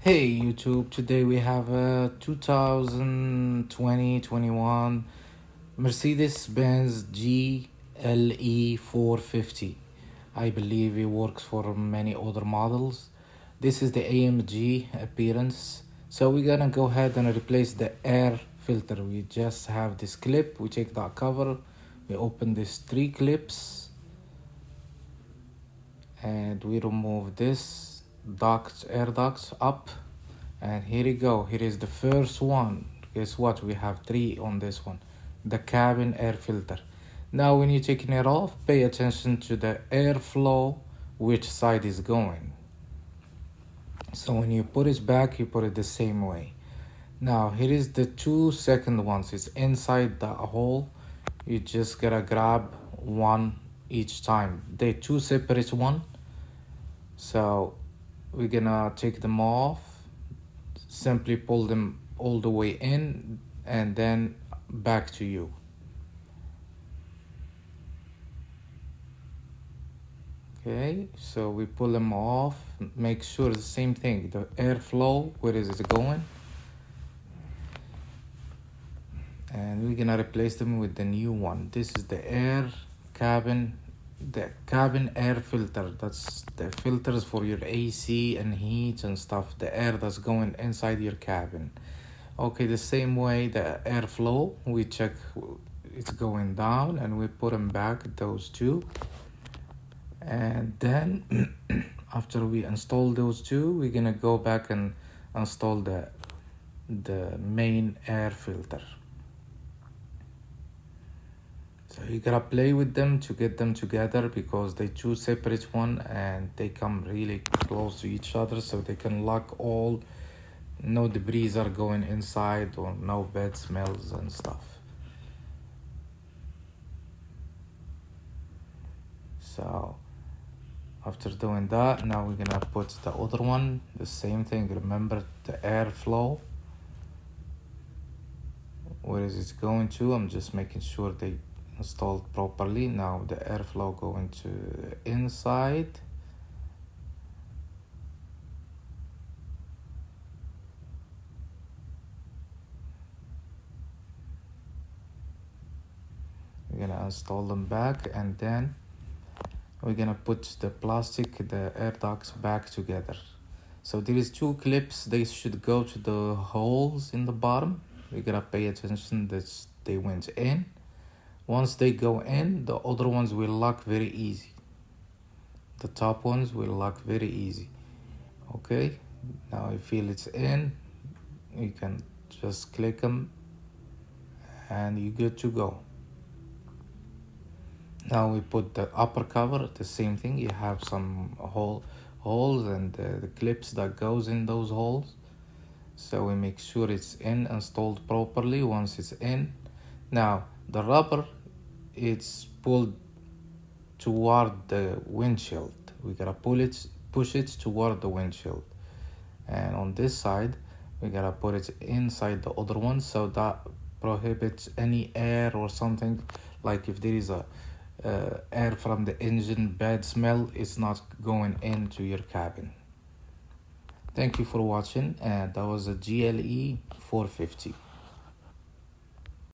Hey YouTube, today we have a 2020-21 Mercedes-Benz GLE 450. I believe it works for many other models. This is the AMG appearance. So we're gonna go ahead and replace the air filter. We just have this clip, we take that cover, we open these three clips and we remove this air ducts up, and here you go. Here is the first one. Guess what? We have three on this one, the cabin air filter. Now when you're taking it off, pay attention to the airflow, which side is going. So when you put it back, you put it the same way. Now here is the 2 second ones. It's inside the hole. You just gotta grab one each time. They're two separate one. So we're gonna take them off, simply pull them all the way in and then back to you. Okay, so we pull them off, make sure the same thing, the airflow, where is it going? And we're gonna replace them with the new one. This is the cabin air filter. That's the filters for your AC and heat and stuff, the air that's going inside your cabin. Okay, the same way the airflow, we check it's going down and we put them back, those two. And then after we install those two, we're gonna go back and install the main air filter. So you gotta play with them to get them together because they two separate one and they come really close to each other, so they can lock all, no debris are going inside or no bad smells and stuff. So after doing that, now we're gonna put the other one, the same thing. Remember the airflow, where is it going to? I'm just making sure they installed properly. Now the airflow going to inside. We're gonna install them back and then we're gonna put the air ducts back together. So there is two clips, they should go to the holes in the bottom. We gotta pay attention that they went in. Once they go in, the other ones will lock very easy. The top ones will lock very easy. Okay, now you feel it's in, you can just click them and you're good to go. Now we put the upper cover, the same thing. You have some holes and the clips that goes in those holes. So we make sure it's installed properly. Once it's in, now the rubber, it's pulled toward the windshield. We gotta push it toward the windshield. And on this side, we gotta put it inside the other one, so that prohibits any air or something. Like if there is a air from the engine, bad smell, it's not going into your cabin. Thank you for watching, and that was a GLE 450.